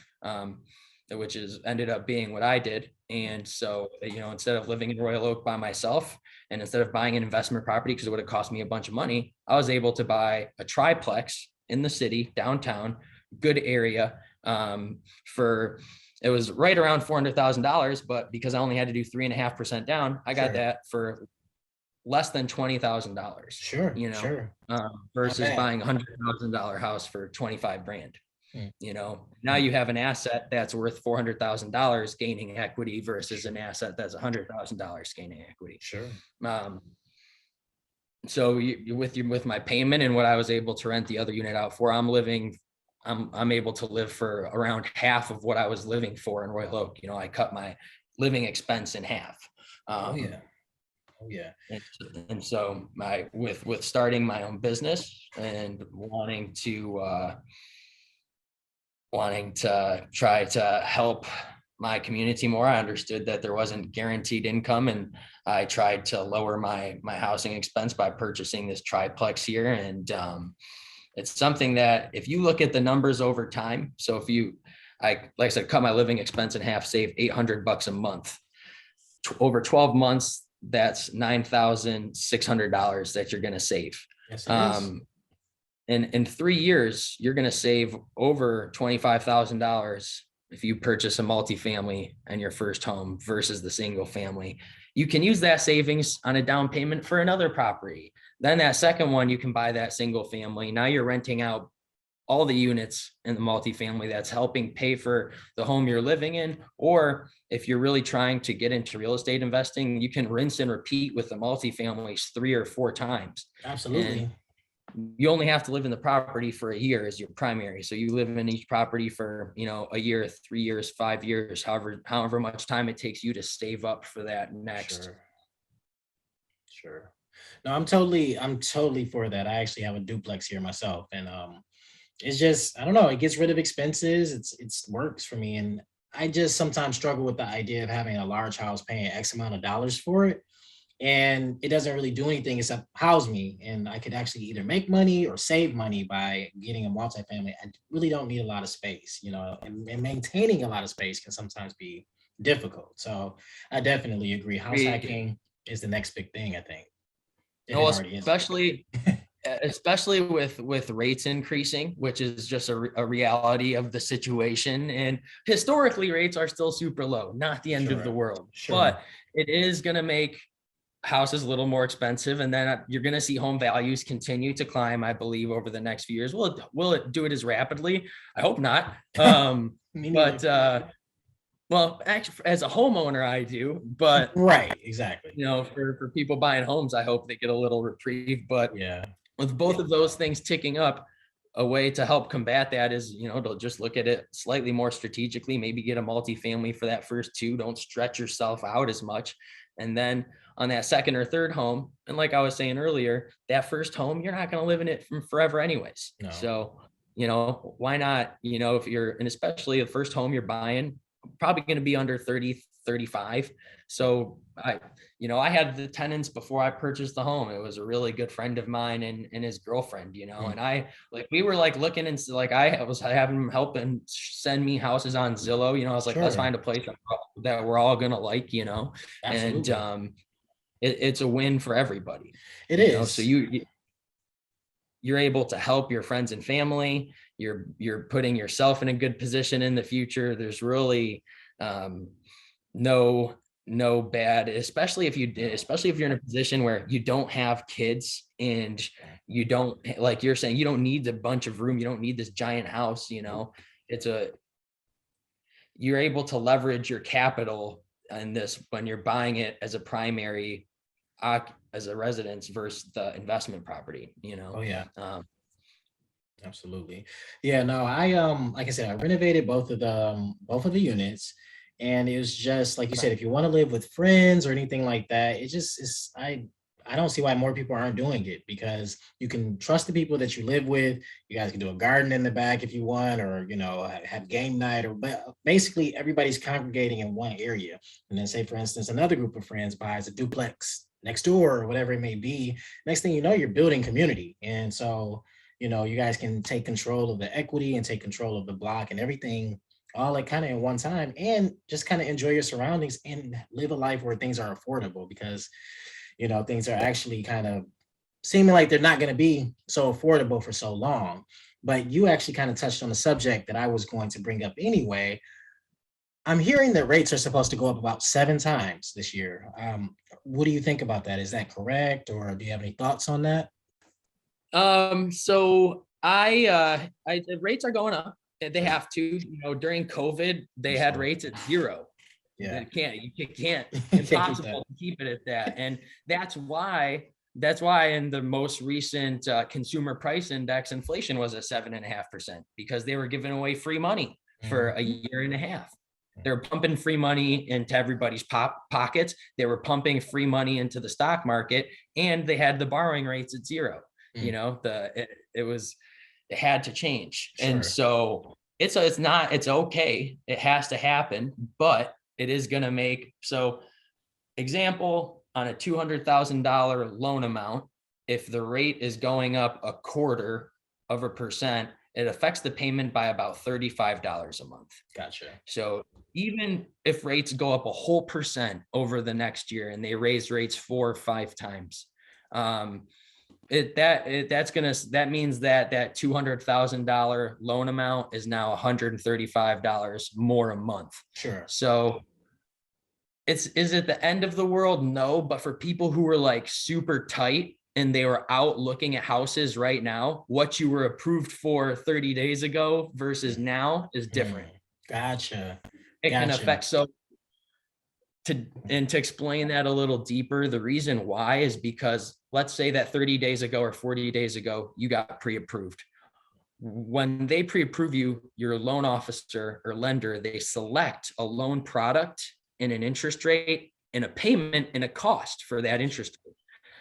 which is ended up being what I did. And so, you know, instead of living in Royal Oak by myself and instead of buying an investment property, because it would have cost me a bunch of money, I was able to buy a triplex in the city, downtown, good area, it was right around $400,000, but because I only had to do 3.5% down, I got that for less than $20,000. Sure. You know, versus buying $100,000 house for 25 grand. You know, now you have an asset that's worth $400,000 gaining equity versus an asset that's $100,000 gaining equity. Sure. So with my payment and what I was able to rent the other unit out for, I'm able to live for around half of what I was living for in Royal Oak. You know, I cut my living expense in half. And so with starting my own business and wanting to try to help my community more, I understood that there wasn't guaranteed income, and I tried to lower my housing expense by purchasing this triplex here. And it's something that if you look at the numbers over time, so if like I said, cut my living expense in half, save $800 a month, over 12 months, that's $9,600 that you're going to save. Yes, it is. In 3 years, you're going to save over $25,000 if you purchase a multifamily and your first home versus the single family. You can use that savings on a down payment for another property. Then that second one, you can buy that single family. Now you're renting out all the units in the multifamily. That's helping pay for the home you're living in. Or if you're really trying to get into real estate investing, you can rinse and repeat with the multifamilies 3 or 4 times. Absolutely. And you only have to live in the property for a year as your primary. So you live in each property for, you know, a year, 3 years, 5 years, however much time it takes you to save up for that next. Sure. No, I'm totally for that. I actually have a duplex here myself, and it's just, I don't know, it gets rid of expenses. It's works for me, and I just sometimes struggle with the idea of having a large house, paying X amount of dollars for it, and it doesn't really do anything except house me. And I could actually either make money or save money by getting a multifamily. I really don't need a lot of space, you know, and maintaining a lot of space can sometimes be difficult. So I definitely agree. House hacking is the next big thing, I think. No, especially with rates increasing, which is just a reality of the situation. And historically, rates are still super low, not the end of the world, but it is going to make houses a little more expensive. And then you're going to see home values continue to climb, I believe, over the next few years. Will it do it as rapidly? I hope not. Well, actually, as a homeowner, I do, but right, exactly. You know, for people buying homes, I hope they get a little reprieve. But with both of those things ticking up, a way to help combat that is, to just look at it slightly more strategically, maybe get a multifamily for that first two, don't stretch yourself out as much. And then on that second or third home, and like I was saying earlier, that first home, you're not going to live in it from forever anyways. No. So, why not, if you're, and especially the first home you're buying, probably going to be under 30, 35. So I had the tenants before I purchased the home. It was a really good friend of mine and his girlfriend, and we were like looking and I was having them help and send me houses on Zillow. I was like, let's find a place that we're all going to like, Absolutely. and it's a win for everybody. It is. So you're able to help your friends and family. You're putting yourself in a good position in the future. There's really no bad, especially if you're in a position where you don't have kids and you don't, like you're saying, you don't need a bunch of room. You don't need this giant house. You're able to leverage your capital in this when you're buying it as a primary as a residence versus the investment property, Oh yeah. Absolutely. Yeah, no, I like I said, I renovated both of the units, and it was just like you said, if you want to live with friends or anything like that, it just is I don't see why more people aren't doing it, because you can trust the people that you live with. You guys can do a garden in the back if you want, or have game night, or basically everybody's congregating in one area. And then say, for instance, another group of friends buys a duplex next door or whatever it may be. Next thing you know, you're building community. And so you guys can take control of the equity and take control of the block and everything all like kind of in one time, and just kind of enjoy your surroundings and live a life where things are affordable, because things are actually kind of seeming like they're not going to be so affordable for so long. But you actually kind of touched on the subject that I was going to bring up anyway. I'm hearing that rates are supposed to go up about 7 times this year. What do you think about that? Is that correct, or do you have any thoughts on that? So the rates are going up. They have to, during COVID, they had rates at 0. Yeah. You can't, impossible to keep it at that. And that's why in the most recent consumer price index, inflation was at 7.5%, because they were giving away free money for a year and a half. They're pumping free money into everybody's pockets. They were pumping free money into the stock market, and they had the borrowing rates at 0. It had to change. Sure. And so it's okay. It has to happen, but it is going to make, so example, on a $200,000 loan amount, if the rate is going up 0.25%, it affects the payment by about $35 a month. Gotcha. So even if rates go up a whole percent over the next year and they raise rates 4 or 5 times, that means that $200,000 loan amount is now $135 more a month. Sure. So is it the end of the world? No, but for people who are like super tight and they were out looking at houses right now, what you were approved for 30 days ago versus now is different. Gotcha. It can affect. So to explain that a little deeper, the reason why is because let's say that 30 days ago or 40 days ago, you got pre-approved. When they pre-approve you, your loan officer or lender, they select a loan product and an interest rate and a payment and a cost for that interest rate.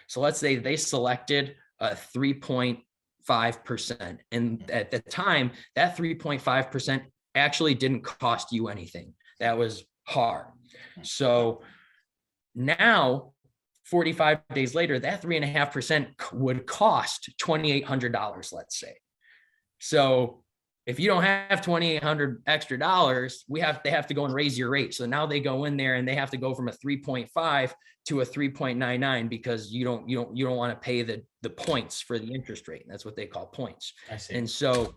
So let's say they selected a 3.5%. And at the time, that 3.5% actually didn't cost you anything. That was hard. So now, 45 days later, that 3.5% would cost $2,800, let's say. So if you don't have $2,800 extra dollars, they have to go and raise your rate. So now they go in there and they have to go from a 3.5 to a 3.99 because you don't want to pay the points for the interest rate. That's what they call points. I see. And so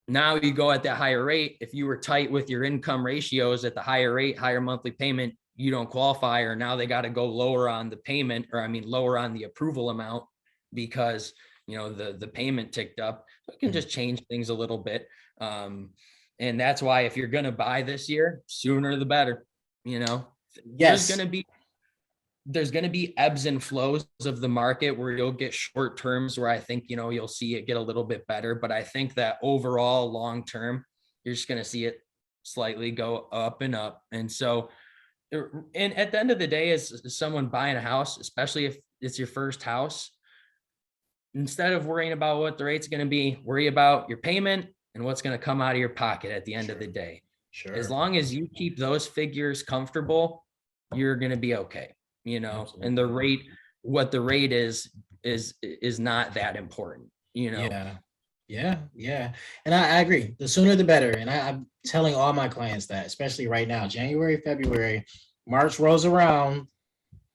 now you go at that higher rate. If you were tight with your income ratios at the higher rate, higher monthly payment, you don't qualify, or now they got to go lower on the payment, lower on the approval amount because the payment ticked up. So it can just change things a little bit. And that's why if you're going to buy this year, sooner the better, Yes. There's going to be there's going to be ebbs and flows of the market where you'll get short terms where I think, you'll see it get a little bit better. But I think that overall, long term, you're just going to see it slightly go up and up. And so, and at the end of the day, as someone buying a house, especially if it's your first house, instead of worrying about what the rate's going to be, worry about your payment and what's going to come out of your pocket at the end of the day. Sure. As long as you keep those figures comfortable, you're going to be okay. Absolutely. And what the rate is not that important, Yeah. And I agree. The sooner the better. And I'm telling all my clients that, especially right now, January, February, March rolls around,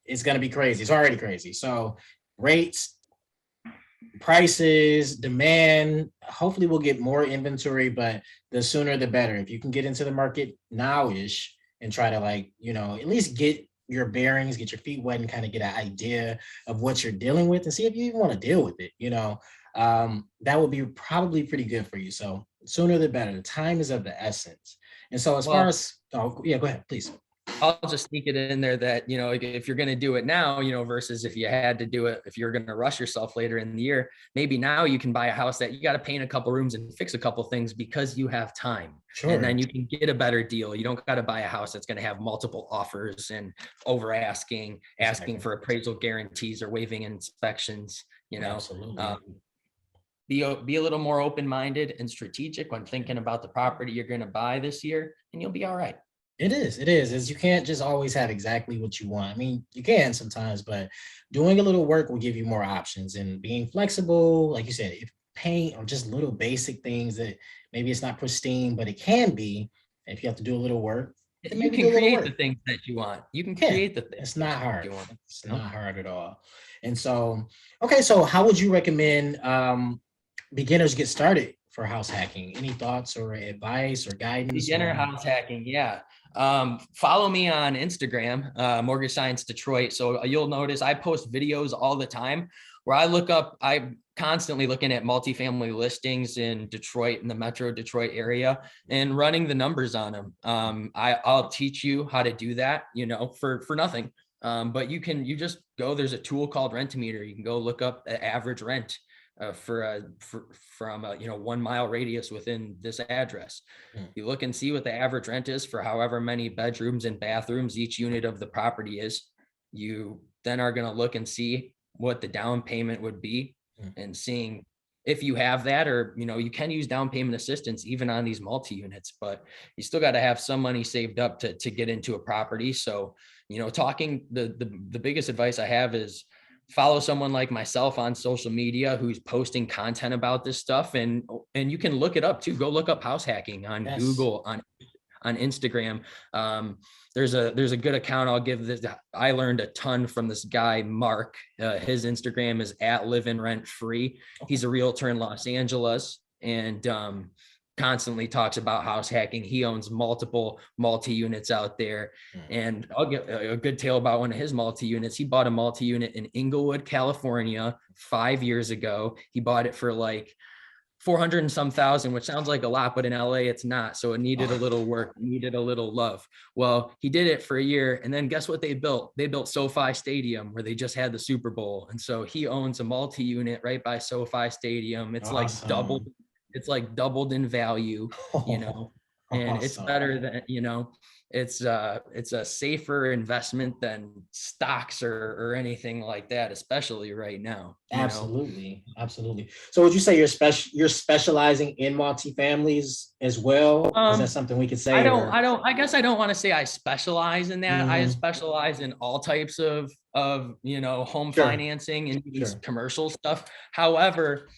it's going to be crazy. It's already crazy. So rates, prices, demand, hopefully we'll get more inventory, but the sooner the better. If you can get into the market now-ish and try to at least get your bearings, get your feet wet and kind of get an idea of what you're dealing with and see if you even want to deal with it, that would be probably pretty good for you. So sooner the better. The time is of the essence. And so far as, go ahead, please. I'll just sneak it in there that, if you're going to do it now, versus if you had to do it, if you're going to rush yourself later in the year, maybe now you can buy a house that you got to paint a couple rooms and fix a couple things because you have time. Sure. And then you can get a better deal. You don't got to buy a house that's going to have multiple offers and asking for appraisal guarantees or waiving inspections, Absolutely. Be a little more open-minded and strategic when thinking about the property you're going to buy this year, and you'll be all right. It is. You can't just always have exactly what you want. I mean, you can sometimes, but doing a little work will give you more options, and being flexible, like you said, if paint or just little basic things that maybe it's not pristine, but it can be, if you have to do a little work. You can create the things that you want. You can create the things. It's not hard. It's not hard at all. And so, okay, so how would you recommend beginners get started for house hacking? Any thoughts or advice or guidance? Beginner house hacking, yeah. Follow me on Instagram, Mortgage Science Detroit. So you'll notice I post videos all the time where I'm constantly looking at multifamily listings in Detroit, in the Metro Detroit area, and running the numbers on them. I'll teach you how to do that, for nothing. But you just go, there's a tool called Rent-O-Meter. You can go look up the average rent from 1 mile radius within this address. You look and see what the average rent is for however many bedrooms and bathrooms each unit of the property is. You then are going to look and see what the down payment would be, and seeing if you have that, or you can use down payment assistance even on these multi-units, but you still got to have some money saved up to get into a property. So talking the biggest advice I have is follow someone like myself on social media who's posting content about this stuff, and you can look it up too. Go look up house hacking on Google, on Instagram. There's a good account. I'll give this. I learned a ton from this guy, Mark. His Instagram is @liveandrentfree. He's a realtor in Los Angeles, and constantly talks about house hacking. He owns multiple multi-units out there. And I'll get a good tale about one of his multi-units. He bought a multi-unit in Inglewood, California 5 years ago. He bought it for like 400 and some thousand, which sounds like a lot, but in LA it's not. So it needed a little work, needed a little love. Well, he did it for a year, and then guess what they built? They built SoFi Stadium, where they just had the Super Bowl. And so he owns a multi-unit right by SoFi Stadium. It's awesome. Like doubled in value, and it's better than, it's a safer investment than stocks or anything like that, especially right now. Absolutely. So would you say you're specializing in multifamilies as well? Is that something we could say? I guess I don't want to say I specialize in that. I specialize in all types of home financing and commercial stuff. However,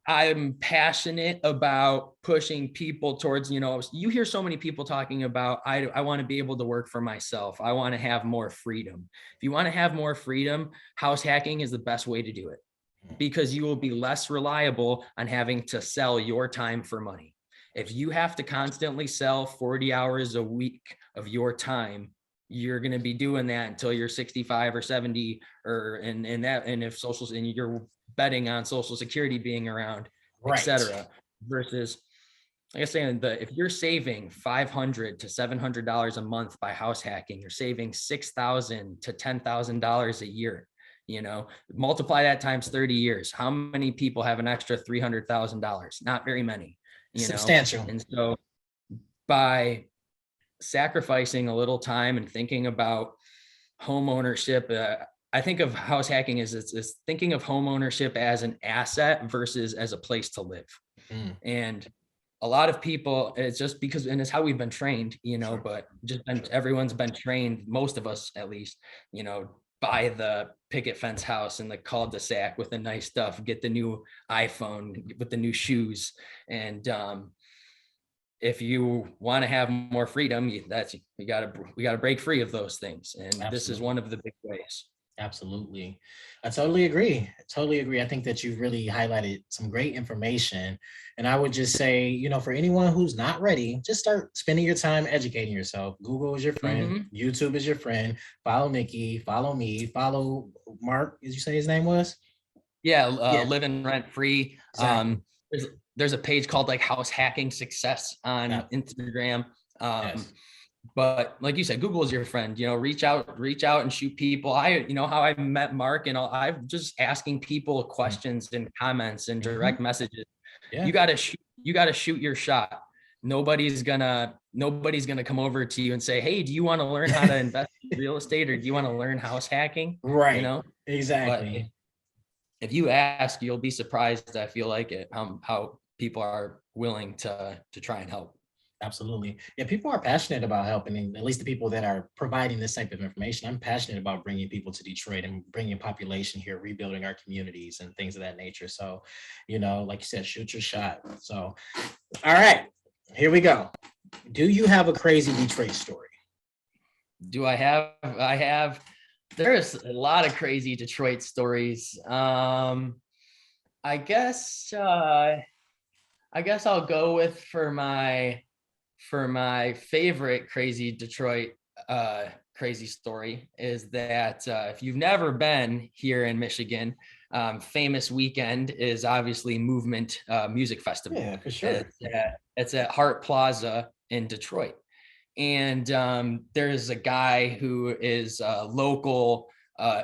I'm passionate about pushing people towards, you hear so many people talking about, I want to be able to work for myself. I want to have more freedom. If you want to have more freedom, house hacking is the best way to do it, because you will be less reliable on having to sell your time for money. If you have to constantly sell 40 hours a week of your time, you're going to be doing that until you're 65 or 70, and if you're betting on Social Security being around, etc. Versus like I was saying, if you're saving $500 to $700 a month by house hacking, you're saving $6,000 to $10,000 a year. Multiply that times 30 years. How many people have an extra $300,000? Not very many. Substantial. And so by sacrificing a little time and thinking about home ownership, I think of house hacking as it's thinking of home ownership as an asset versus as a place to live. And a lot of people, it's just because, and it's how we've been trained, Sure. but everyone's been trained, most of us at least, buy the picket fence house in the cul-de-sac with the nice stuff, get the new iPhone with the new shoes. And if you want to have more freedom, we got to break free of those things. And Absolutely. This is one of the big ways. Absolutely. I totally agree. I think that you've really highlighted some great information. And I would just say, for anyone who's not ready, just start spending your time educating yourself. Google is your friend. YouTube is your friend. Follow Nikki, follow me, follow Mark, as you say his name was? Yeah. Living rent free. Exactly. There's a page called like House Hacking Success on Instagram. Yes. But like you said, Google is your friend. Reach out and shoot people. How I met Mark, and I'm just asking people questions and comments and direct messages. Yeah. You got to shoot your shot. Nobody's gonna come over to you and say, "Hey, do you want to learn how to invest in real estate, or do you want to learn house hacking?" Right. Exactly. But if you ask, you'll be surprised. I feel like how people are willing to try and help. Absolutely. Yeah, people are passionate about helping, at least the people that are providing this type of information. I'm passionate about bringing people to Detroit and bringing population here, rebuilding our communities and things of that nature. So, like you said, shoot your shot. So, all right, here we go. Do you have a crazy Detroit story? Do I have, there's a lot of crazy Detroit stories. I guess I'll go with for my favorite crazy Detroit crazy story is that if you've never been here in Michigan, famous weekend is obviously Movement Music Festival. Yeah, for sure. It's at Hart Plaza in Detroit. And there's a guy who is local.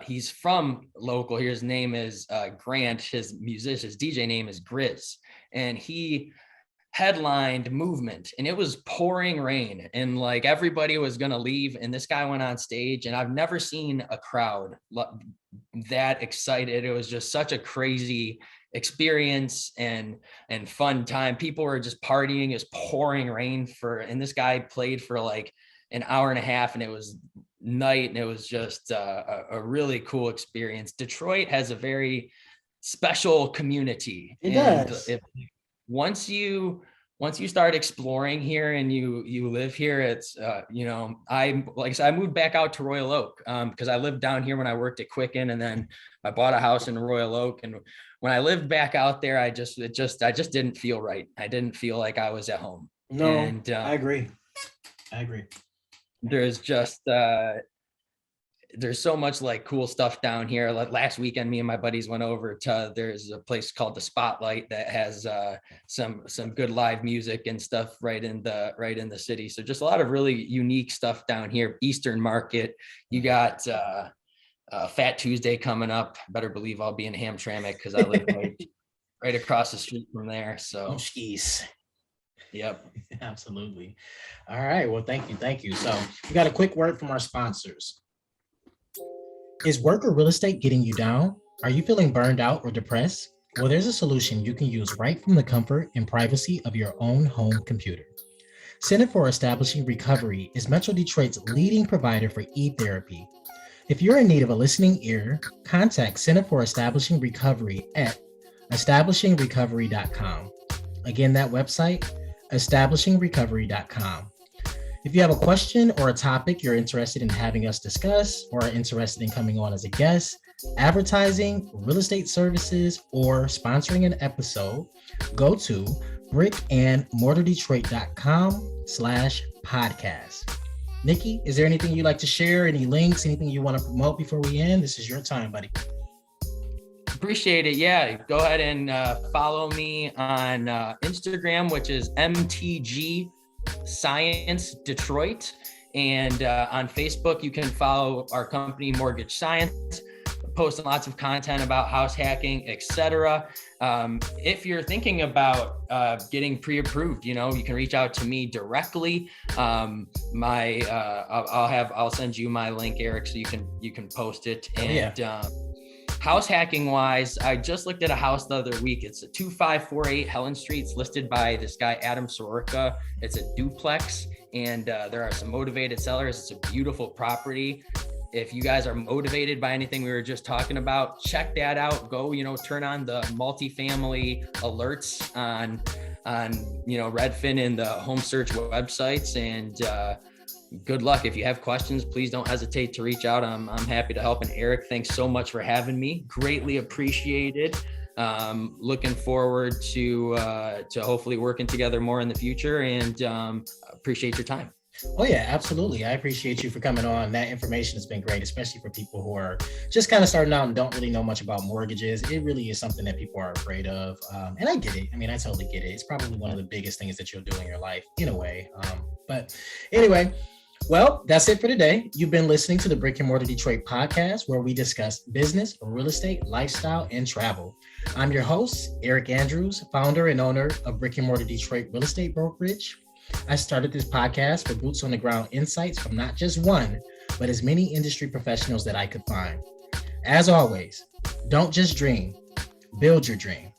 He's from local here. His name is Grant. His DJ name is Grizz. And he headlined Movement, and it was pouring rain, and like everybody was gonna leave, and this guy went on stage, and I've never seen a crowd that excited. It was just such a crazy experience and fun time. People were just partying. It was pouring rain and this guy played for like an hour and a half, and it was night, and it was just a really cool experience. Detroit has a very special community. It does. Once you start exploring here and you live here, it's I moved back out to Royal Oak because I lived down here when I worked at Quicken, and then I bought a house in Royal Oak. And when I lived back out there, I just didn't feel right. I didn't feel like I was at home. No, and I agree. There's just there's so much like cool stuff down here. Like last weekend, me and my buddies went over to, there's a place called the Spotlight that has some good live music and stuff right in the city. So just a lot of really unique stuff down here. Eastern Market, you got Fat Tuesday coming up. Better believe I'll be in Hamtramck because I live right across the street from there. So skis. Yep. Absolutely. All right. Well, thank you. So we got a quick word from our sponsors. Is work or real estate getting you down? Are you feeling burned out or depressed? Well, there's a solution you can use right from the comfort and privacy of your own home computer. Center for Establishing Recovery is Metro Detroit's leading provider for e-therapy. If you're in need of a listening ear, contact Center for Establishing Recovery at establishingrecovery.com. Again, that website, establishingrecovery.com. If you have a question or a topic you're interested in having us discuss, or are interested in coming on as a guest, advertising, real estate services, or sponsoring an episode, go to brickandmortardetroit.com/podcast. Nikki, is there anything you'd like to share? Any links, anything you want to promote before we end? This is your time, buddy. Appreciate it. Yeah, go ahead and follow me on Instagram, which is MTG Science Detroit. And on Facebook, you can follow our company, Mortgage Science, posting lots of content about house hacking, etc. If you're thinking about getting pre-approved, you can reach out to me directly. I'll send you my link, Eric, so you can post it. And house hacking wise, I just looked at a house the other week. It's a 2548 Helen Street. It's listed by this guy, Adam Soroka. It's a duplex, and there are some motivated sellers. It's a beautiful property. If you guys are motivated by anything we were just talking about, check that out. Go, turn on the multifamily alerts on Redfin and the home search websites, and good luck. If you have questions, please don't hesitate to reach out. I'm happy to help. And Eric, thanks so much for having me. Greatly appreciated. Looking forward to hopefully working together more in the future, and appreciate your time. Oh yeah, absolutely. I appreciate you for coming on. That information has been great, especially for people who are just kind of starting out and don't really know much about mortgages. It really is something that people are afraid of. And I get it. I mean, I totally get it. It's probably one of the biggest things that you'll do in your life in a way. But anyway, well, that's it for today. You've been listening to the Brick Mortar Detroit podcast, where we discuss business, real estate, lifestyle, and travel. I'm your host, Eric Andrews, founder and owner of Brick Mortar Detroit Real Estate Brokerage. I started this podcast for boots on the ground insights from not just one, but as many industry professionals that I could find. As always, don't just dream, build your dream.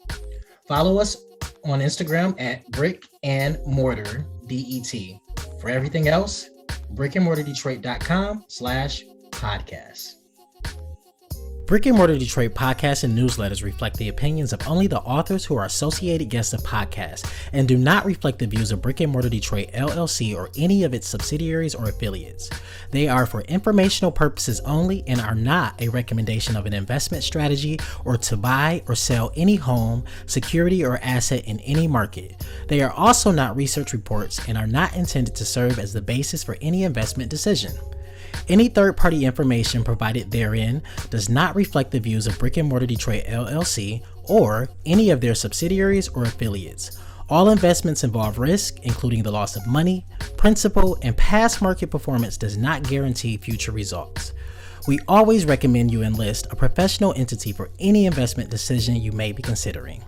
Follow us on Instagram at Brick and Mortar DET. For everything else, brickandmortardetroit.com/podcast. Brick and Mortar Detroit podcasts and newsletters reflect the opinions of only the authors who are associated guests of podcasts and do not reflect the views of Brick and Mortar Detroit LLC or any of its subsidiaries or affiliates. They are for informational purposes only and are not a recommendation of an investment strategy or to buy or sell any home, security, or asset in any market. They are also not research reports and are not intended to serve as the basis for any investment decision. Any third-party information provided therein does not reflect the views of Brick and Mortar Detroit LLC or any of their subsidiaries or affiliates. All investments involve risk, including the loss of money, principal, and past market performance does not guarantee future results. We always recommend you enlist a professional entity for any investment decision you may be considering.